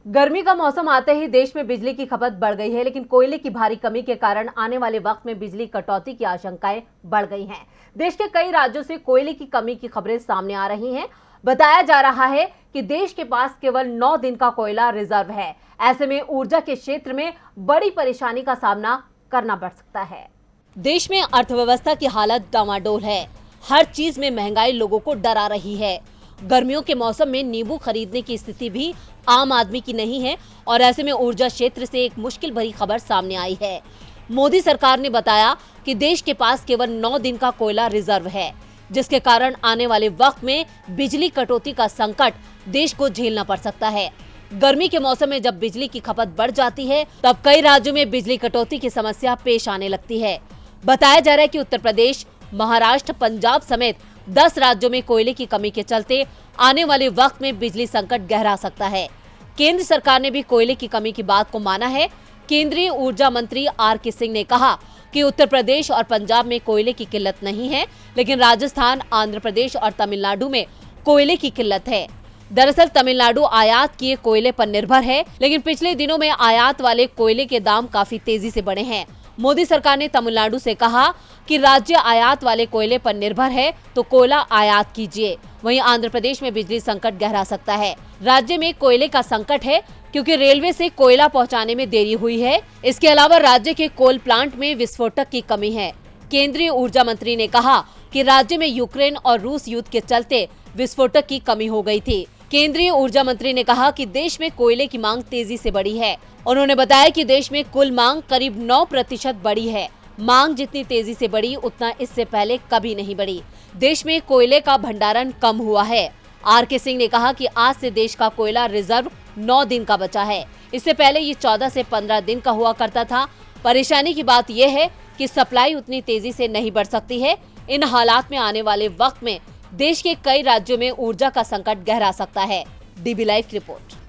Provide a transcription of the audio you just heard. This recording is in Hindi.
गर्मी का मौसम आते ही देश में बिजली की खपत बढ़ गई है, लेकिन कोयले की भारी कमी के कारण आने वाले वक्त में बिजली कटौती की आशंकाएं बढ़ गई हैं। देश के कई राज्यों से कोयले की कमी की खबरें सामने आ रही हैं। बताया जा रहा है कि देश के पास केवल 9 दिन का कोयला रिजर्व है। ऐसे में ऊर्जा के क्षेत्र में बड़ी परेशानी का सामना करना पड़ सकता है। देश में अर्थव्यवस्था की हालत डामाडोल है। हर चीज में महंगाई लोगों को डरा रही है। गर्मियों के मौसम में नींबू खरीदने की स्थिति भी आम आदमी की नहीं है और ऐसे में ऊर्जा क्षेत्र से एक मुश्किल भरी खबर सामने आई है। मोदी सरकार ने बताया कि देश के पास केवल 9 दिन का कोयला रिजर्व है, जिसके कारण आने वाले वक्त में बिजली कटौती का संकट देश को झेलना पड़ सकता है। गर्मी के मौसम में जब बिजली की खपत बढ़ जाती है, तब कई राज्यों में बिजली कटौती की समस्या पेश आने लगती है। बताया जा रहा है कि उत्तर प्रदेश, महाराष्ट्र, पंजाब समेत 10 राज्यों में कोयले की कमी के चलते आने वाले वक्त में बिजली संकट गहरा सकता है। केंद्र सरकार ने भी कोयले की कमी की बात को माना है। केंद्रीय ऊर्जा मंत्री आर.के. सिंह ने कहा कि उत्तर प्रदेश और पंजाब में कोयले की किल्लत नहीं है, लेकिन राजस्थान, आंध्र प्रदेश और तमिलनाडु में कोयले की किल्लत है। दरअसल तमिलनाडु आयात किए कोयले पर निर्भर है, लेकिन पिछले दिनों में आयात वाले कोयले के दाम काफी तेजी से बढ़े हैं। मोदी सरकार ने तमिलनाडु से कहा कि राज्य आयात वाले कोयले पर निर्भर है, तो कोयला आयात कीजिए। वहीं आंध्र प्रदेश में बिजली संकट गहरा सकता है। राज्य में कोयले का संकट है क्योंकि रेलवे से कोयला पहुंचाने में देरी हुई है। इसके अलावा राज्य के कोल प्लांट में विस्फोटक की कमी है। केंद्रीय ऊर्जा मंत्री ने कहा कि राज्य में यूक्रेन और रूस युद्ध के चलते विस्फोटक की कमी हो गई थी। केंद्रीय ऊर्जा मंत्री ने कहा कि देश में कोयले की मांग तेजी से बढ़ी है। उन्होंने बताया कि देश में कुल मांग करीब 9% बढ़ी है। मांग जितनी तेजी से बढ़ी, उतना इससे पहले कभी नहीं बढ़ी। देश में कोयले का भंडारण कम हुआ है। आर.के. सिंह ने कहा कि आज से देश का कोयला रिजर्व 9 दिन का बचा है। इससे पहले ये 14 से 15 दिन का हुआ करता था। परेशानी की बात यह है कि सप्लाई उतनी तेजी से नहीं बढ़ सकती है। इन हालात में आने वाले वक्त में देश के कई राज्यों में ऊर्जा का संकट गहरा सकता है। DB लाइव की रिपोर्ट।